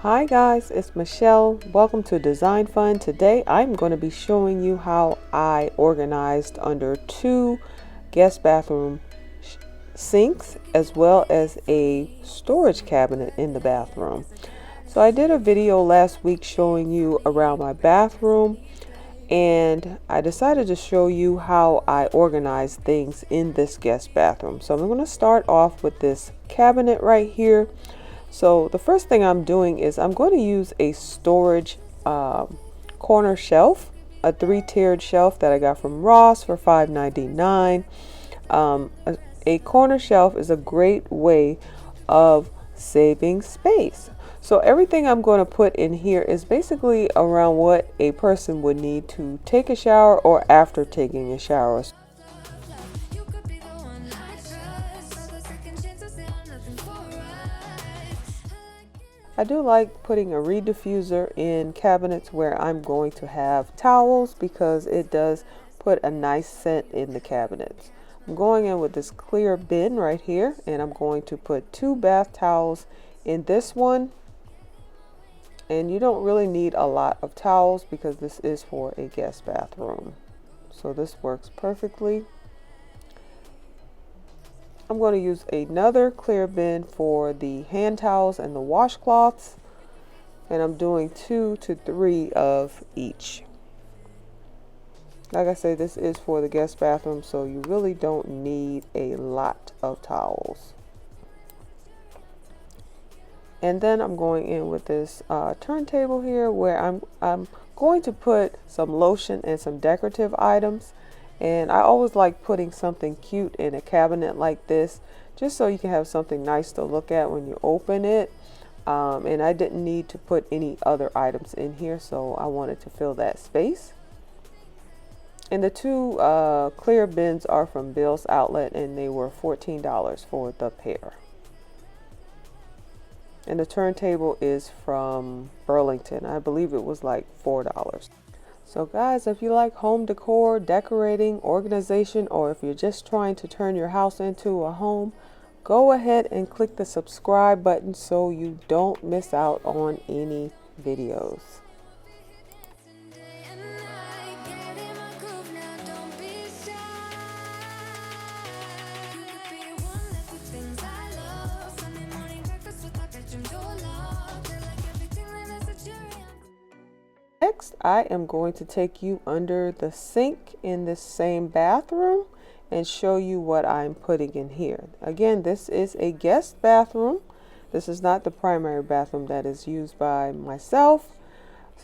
Hi guys, it's Michelle. Welcome to Design Fun. Today I'm going to be showing you how I organized under two guest bathroom sinks as well as a storage cabinet in the bathroom. So I did a video last week showing you around my bathroom, and I decided to show you how I organize things in this guest bathroom. So I'm going to start off with this cabinet right here. So the first thing I'm doing is I'm going to use a storage corner shelf, a 3-tiered shelf that I got from Ross for $5.99. A corner shelf is a great way of saving space. So everything I'm going to put in here is basically around what a person would need to take a shower or after taking a shower. I do like putting a reed diffuser in cabinets where I'm going to have towels because it does put a nice scent in the cabinets. I'm going in with this clear bin right here, and I'm going to put 2 bath towels in this one. And you don't really need a lot of towels because this is for a guest bathroom. So this works perfectly. I'm going to use another clear bin for the hand towels and the washcloths, and I'm doing 2 to 3 of each. Like I say, this is for the guest bathroom, so you really don't need a lot of towels. And then I'm going in with this turntable here where I'm going to put some lotion and some decorative items. And I always like putting something cute in a cabinet like this, just so you can have something nice to look at when you open it. And I didn't need to put any other items in here, so I wanted to fill that space. And the 2 clear bins are from Bill's Outlet, and they were $14 for the pair. And the turntable is from Burlington. I believe it was like $4. So guys, if you like home decor, decorating, organization, or if you're just trying to turn your house into a home, go ahead and click the subscribe button so you don't miss out on any videos. Next, I am going to take you under the sink in this same bathroom and show you what I'm putting in here. Again, this is a guest bathroom. This is not the primary bathroom that is used by myself,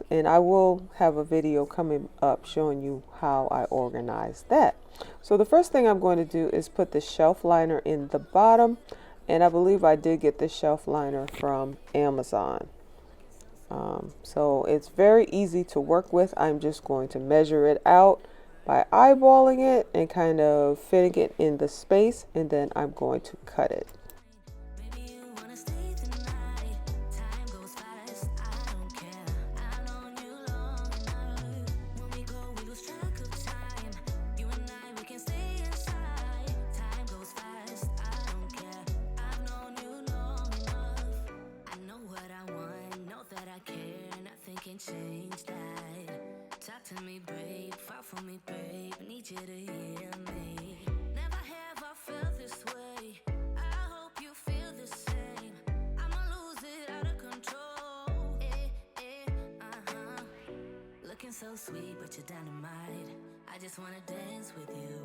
and I will have a video coming up showing you how I organize that. So the first thing I'm going to do is put the shelf liner in the bottom, and I believe I did get this shelf liner from Amazon. So it's very easy to work with. I'm just going to measure it out by eyeballing it and kind of fitting it in the space, and then I'm going to cut it. Change that. Talk to me, babe. Fall for me, babe. Need you to hear me. Never have I felt this way. I hope you feel the same. I'ma lose it out of control. Looking so sweet, but you're dynamite. I just wanna dance with you.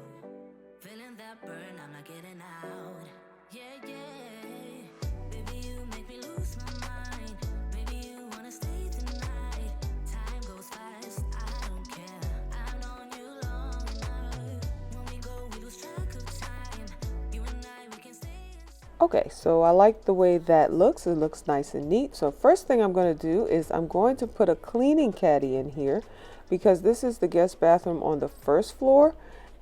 Feeling that burn, I'm not getting out. Yeah, yeah. Baby, you make me lose my mind. Maybe you wanna stay tonight. Okay, so I like the way that looks. It looks nice and neat. So first thing I'm going to do is I'm going to put a cleaning caddy in here because this is the guest bathroom on the first floor.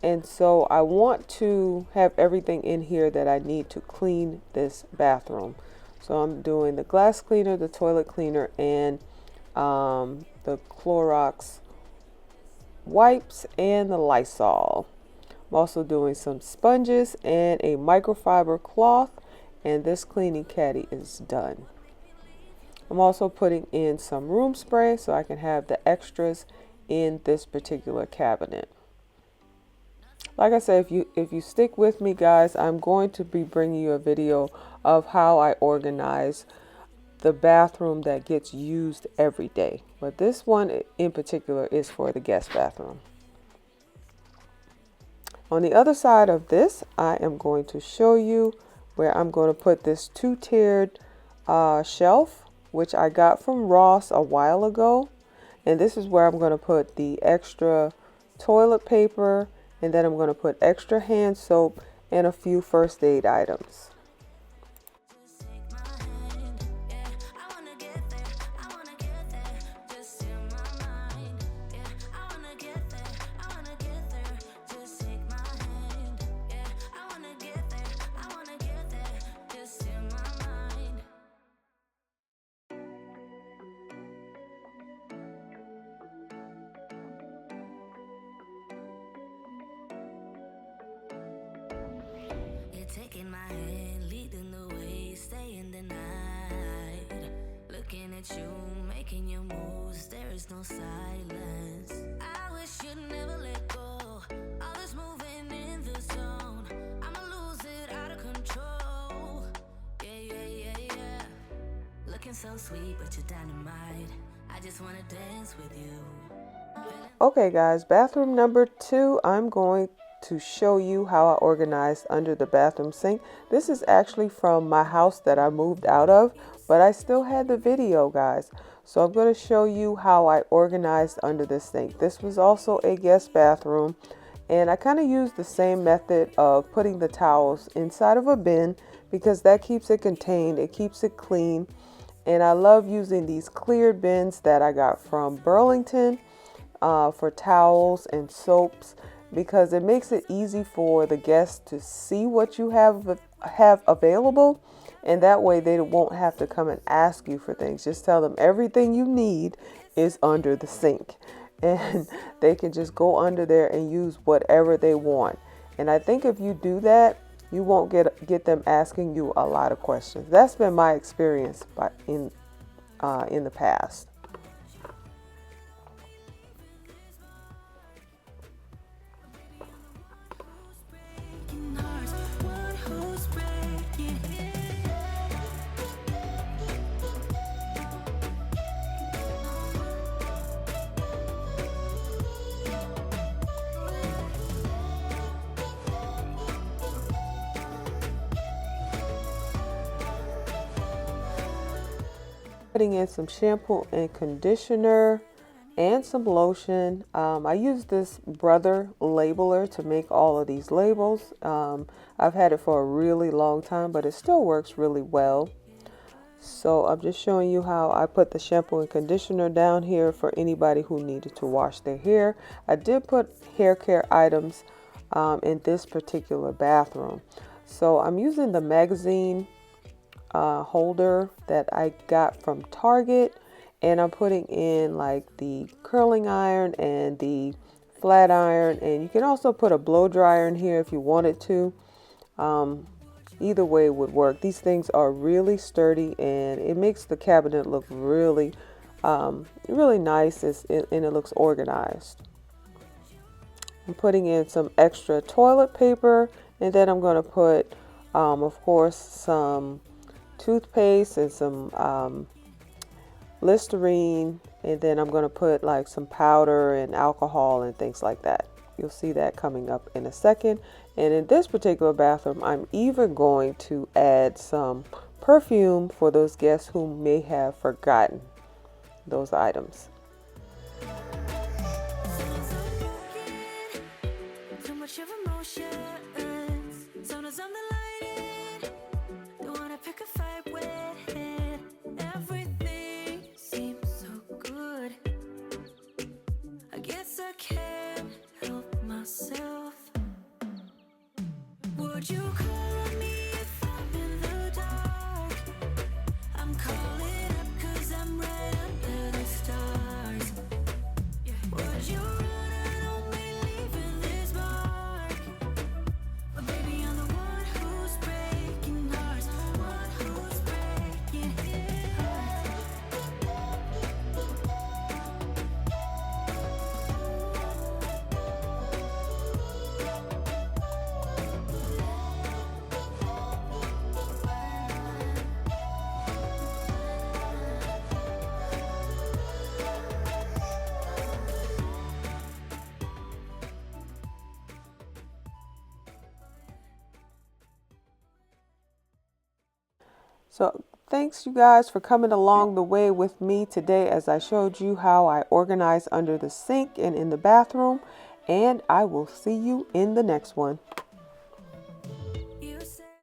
And so I want to have everything in here that I need to clean this bathroom. So I'm doing the glass cleaner, the toilet cleaner, and the Clorox wipes and the Lysol. I'm also doing some sponges and a microfiber cloth, and this cleaning caddy is done. I'm also putting in some room spray so I can have the extras in this particular cabinet. Like I said, if you stick with me, guys, I'm going to be bringing you a video of how I organize the bathroom that gets used every day. But this one in particular is for the guest bathroom. On the other side of this, I am going to show you where I'm going to put this two-tiered shelf, which I got from Ross a while ago. And this is where I'm going to put the extra toilet paper, and then I'm going to put extra hand soap and a few first aid items. Taking my hand, leading the way, staying the night. Looking at you, making your moves, there is no silence. I wish you'd never let go. All this moving in the zone, I'ma lose it out of control. Yeah. Looking so sweet, but you're dynamite. I just wanna dance with you. Okay, guys, bathroom number 2, I'm going to show you how I organized under the bathroom sink. This is actually from my house that I moved out of, but I still had the video, guys. So I'm going to show you how I organized under the sink. This was also a guest bathroom, and I kind of used the same method of putting the towels inside of a bin because that keeps it contained, it keeps it clean. And I love using these cleared bins that I got from Burlington for towels and soaps, because it makes it easy for the guests to see what you have available, and that way they won't have to come and ask you for things. Just tell them everything you need is under the sink, and they can just go under there and use whatever they want. And I think if you do that, you won't get them asking you a lot of questions. That's been my experience in the past. Putting in some shampoo and conditioner and some lotion. I use this Brother labeler to make all of these labels. I've had it for a really long time, but it still works really well. So I'm just showing you how I put the shampoo and conditioner down here for anybody who needed to wash their hair. I did put hair care items in this particular bathroom. So I'm using the magazine holder that I got from Target, and I'm putting in like the curling iron and the flat iron, and you can also put a blow dryer in here if you wanted to. Either way would work. These things are really sturdy, and it makes the cabinet look really really nice, and it looks organized. I'm putting in some extra toilet paper, and then I'm going to put of course some toothpaste and some Listerine, and then I'm going to put like some powder and alcohol and things like that. You'll see that coming up in a second. And in this particular bathroom, I'm even going to add some perfume for those guests who may have forgotten those items. Too much of emotions, sometimes I'm the light, don't wanna pick a fight with it. Everything seems so good, I guess I can't help myself. Would you call me if I'm in the dark? I'm calling up 'cause I'm right under the stars. Would you run on me, leaving this mark? So thanks you guys for coming along the way with me today as I showed you how I organize under the sink and in the bathroom. And I will see you in the next one.